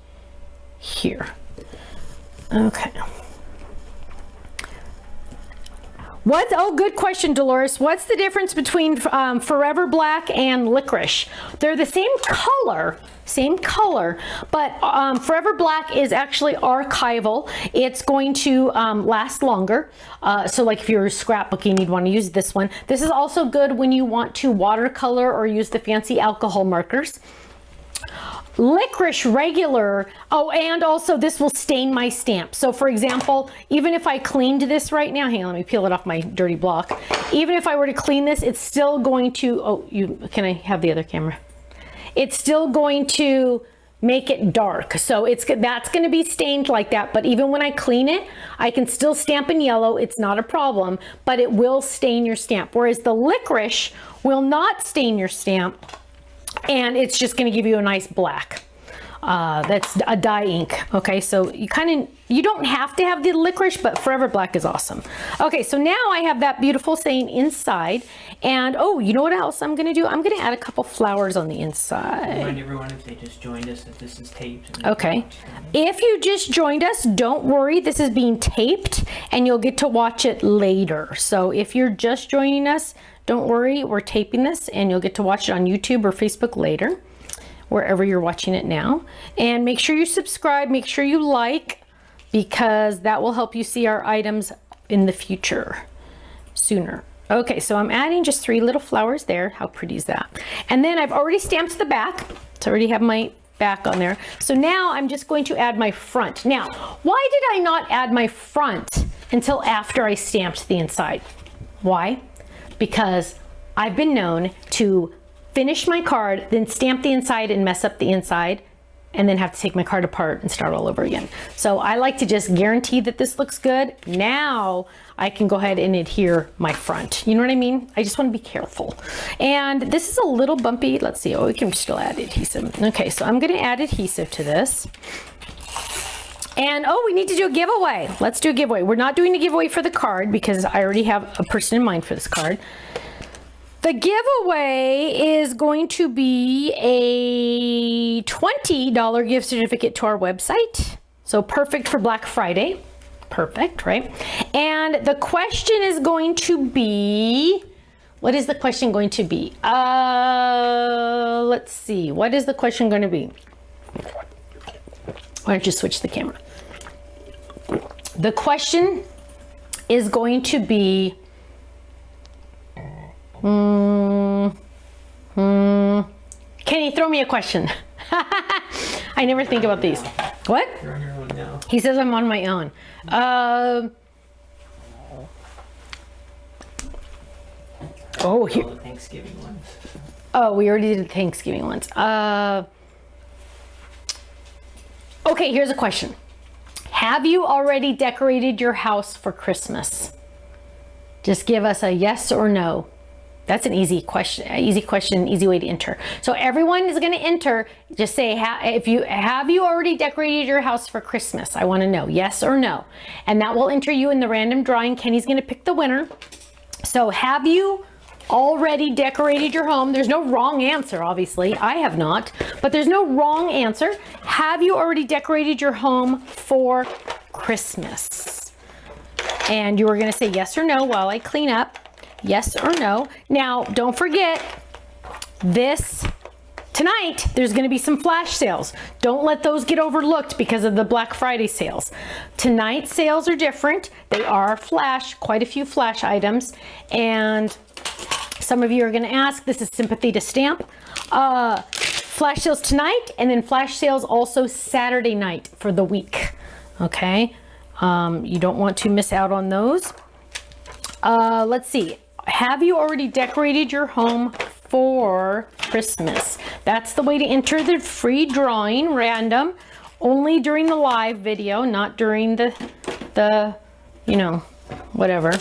here. Okay. Oh, good question, Dolores. What's the difference between Forever Black and Licorice? They're the same color, but Forever Black is actually archival. It's going to last longer. So like if you're scrapbooking, you'd want to use this one. This is also good when you want to watercolor or use the fancy alcohol markers. Licorice regular, oh, and also this will stain my stamp. So for example, even if I cleaned this right now, hang on, let me peel it off my dirty block. Even if I were to clean this, it's still going to, can I have the other camera? It's still going to make it dark. So that's going to be stained like that. But even when I clean it, I can still stamp in yellow. It's not a problem, but it will stain your stamp. Whereas the licorice will not stain your stamp. And it's just going to give you a nice black. That's a dye ink. Okay, so you don't have to have the licorice, but Forever Black is awesome. Okay, so now I have that beautiful saying inside. And oh, you know what else I'm going to do? I'm going to add a couple flowers on the inside. Remind everyone if they just joined us that this is taped. Okay. If you just joined us, don't worry. This is being taped and you'll get to watch it later. So if you're just joining us, don't worry, we're taping this and you'll get to watch it on YouTube or Facebook later, wherever you're watching it now. And make sure you subscribe, make sure you like, because that will help you see our items in the future, sooner. Okay, so I'm adding just 3 little flowers there. How pretty is that? And then I've already stamped the back. So I already have my back on there. So now I'm just going to add my front. Now, why did I not add my front until after I stamped the inside? Why? Because I've been known to finish my card, then stamp the inside and mess up the inside, and then have to take my card apart and start all over again. So I like to just guarantee that this looks good. Now I can go ahead and adhere my front. You know what I mean? I just want to be careful. And this is a little bumpy. Let's see. Oh, we can still add adhesive. Okay, so I'm going to add adhesive to this. And oh, we need to do a giveaway. Let's do a giveaway. We're not doing a giveaway for the card because I already have a person in mind for this card. The giveaway is going to be a $20 gift certificate to our website. So perfect for Black Friday. Perfect, right? And the question is going to be, what is the question going to be? Let's see. What is the question going to be? Why don't you switch the camera? The question is going to be, can you throw me a question? I never think about these. What? You're on your own now. He says I'm on my own. Oh, here. All the Thanksgiving ones. Oh, we already did the Thanksgiving ones. Okay, here's a question. Have you already decorated your house for Christmas? Just give us a yes or no. That's an easy question, easy way to enter. So everyone is going to enter. Just say, have you already decorated your house for Christmas? I want to know, yes or no. And that will enter you in the random drawing. Kenny's going to pick the winner. So have you already decorated your home? There's no wrong answer, obviously. I have not, but there's no wrong answer. Have you already decorated your home for Christmas? And you are going to say yes or no while I clean up. Yes or no. Now, don't forget, tonight, there's going to be some flash sales. Don't let those get overlooked because of the Black Friday sales. Tonight's sales are different. They are flash, quite a few flash items. And some of you are going to ask, this is sympathy to stamp. Flash sales tonight, and then flash sales also Saturday night for the week. Okay? You don't want to miss out on those. Let's see. Have you already decorated your home for Christmas? That's the way to enter the free drawing, random, only during the live video, not during the whatever.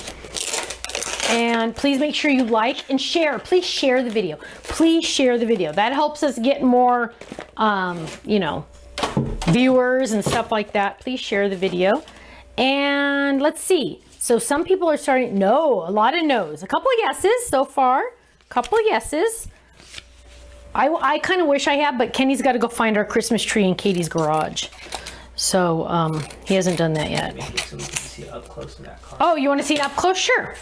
And please make sure you like and share. Please share the video. Please share the video. That helps us get more, viewers and stuff like that. Please share the video. And let's see. So some people are starting, no, a lot of no's. A couple of yeses so far. A couple of yeses. I kind of wish I had, but Kenny's got to go find our Christmas tree in Katie's garage. So he hasn't done that yet. Maybe so we can see up close to that car. Oh, you want to see it up close? Sure.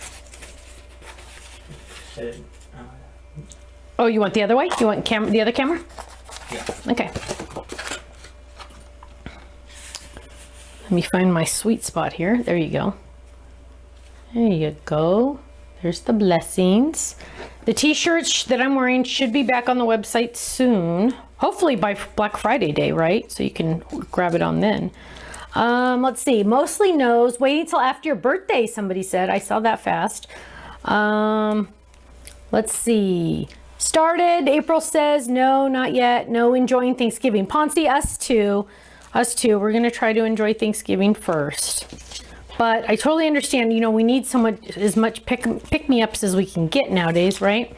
Oh, you want the other way? You want the other camera? Yeah. Okay. Let me find my sweet spot here. There you go. There you go. There's the blessings. The t-shirts that I'm wearing should be back on the website soon. Hopefully by Black Friday day, right? So you can grab it on then. Let's see. Mostly no's. Waiting till after your birthday, somebody said. I saw that fast. Let's see. Started. April says no, not yet. No, enjoying Thanksgiving. Ponce, us too. Us too. We're going to try to enjoy Thanksgiving first. But I totally understand, we need as much pick-me-ups as we can get nowadays, right?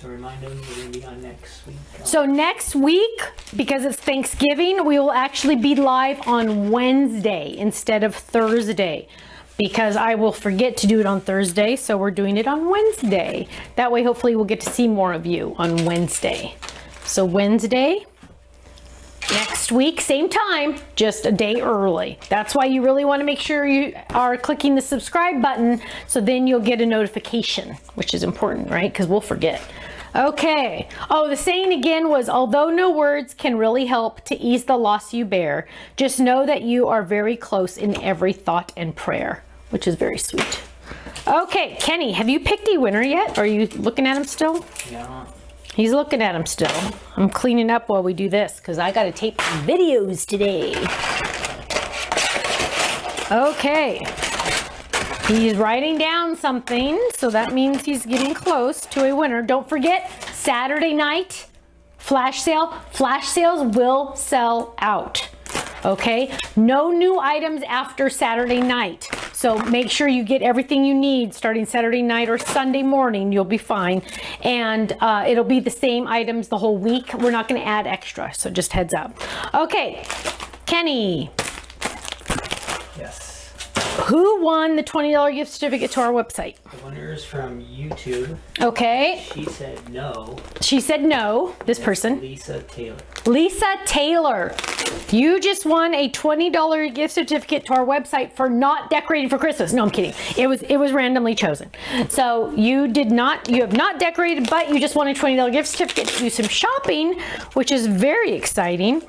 So remind them we're going to be on next week. So next week, because it's Thanksgiving, we will actually be live on Wednesday instead of Thursday. Because I will forget to do it on Thursday, so we're doing it on Wednesday. That way, hopefully, we'll get to see more of you on Wednesday. So Wednesday, next week, same time, just a day early. That's why you really want to make sure you are clicking the subscribe button, so then you'll get a notification, which is important, right? Because we'll forget. Okay. Oh, the saying again was, although no words can really help to ease the loss you bear, just know that you are very close in every thought and prayer, which is very sweet. Okay, Kenny, have you picked a winner yet? Are you looking at him still? Yeah. He's looking at him still. I'm cleaning up while we do this because I got to tape some videos today. Okay. He's writing down something, so that means he's getting close to a winner. Don't forget, Saturday night, flash sale. Flash sales will sell out. Okay? No new items after Saturday night. So make sure you get everything you need starting Saturday night or Sunday morning. You'll be fine. And it'll be the same items the whole week. We're not going to add extra, so just heads up. Okay, Kenny. Yes. Who won the $20 gift certificate to our website? The winner is from YouTube. Okay. She said no. She said no, this person. Lisa Taylor. Lisa Taylor. You just won a $20 gift certificate to our website for not decorating for Christmas. No, I'm kidding. It was randomly chosen. So you have not decorated, but you just won a $20 gift certificate to do some shopping, which is very exciting.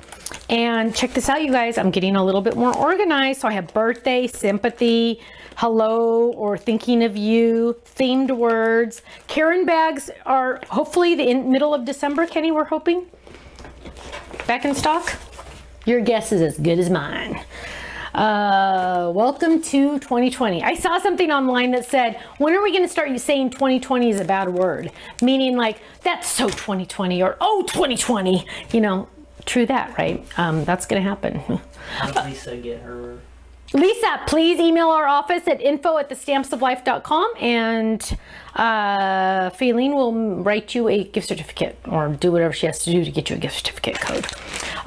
And check this out, you guys. I'm getting a little bit more organized. So I have birthday, sympathy, hello, or thinking of you, themed words. Karen bags are hopefully the middle of December, Kenny, we're hoping. Back in stock? Your guess is as good as mine. Welcome to 2020. I saw something online that said, when are we going to start saying 2020 is a bad word? Meaning like, that's so 2020, or oh, 2020, True that, right? That's going to happen. How did Lisa get her? Lisa, please email our office at info@thestampsoflife.com, and Faylene will write you a gift certificate or do whatever she has to do to get you a gift certificate code.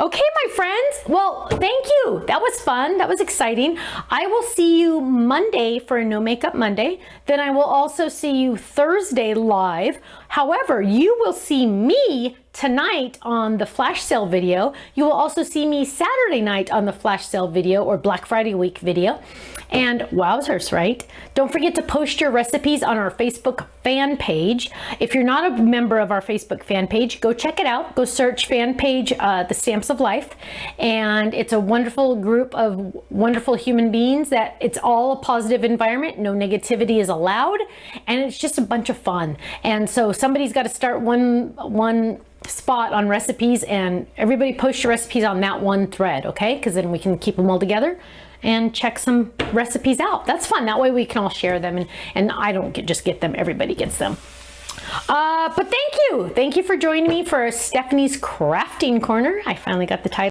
Okay, my friends. Well, thank you. That was fun. That was exciting. I will see you Monday for a No Makeup Monday. Then I will also see you Thursday live. However, you will see me tonight on the flash sale video. You will also see me Saturday night on the flash sale video or Black Friday week video. And wowzers, right? Don't forget to post your recipes on our Facebook fan page. If you're not a member of our Facebook fan page, go check it out. Go search fan page, The Stamps of Life. And it's a wonderful group of wonderful human beings that it's all a positive environment. No negativity is allowed. And it's just a bunch of fun. And so somebody's got to start one spot on recipes, and everybody post your recipes on that one thread, okay? Because then we can keep them all together and check some recipes out. That's fun. That way we can all share them, and I don't just get them, everybody gets them. But thank you for joining me for Stephanie's Crafting Corner. I finally got the title.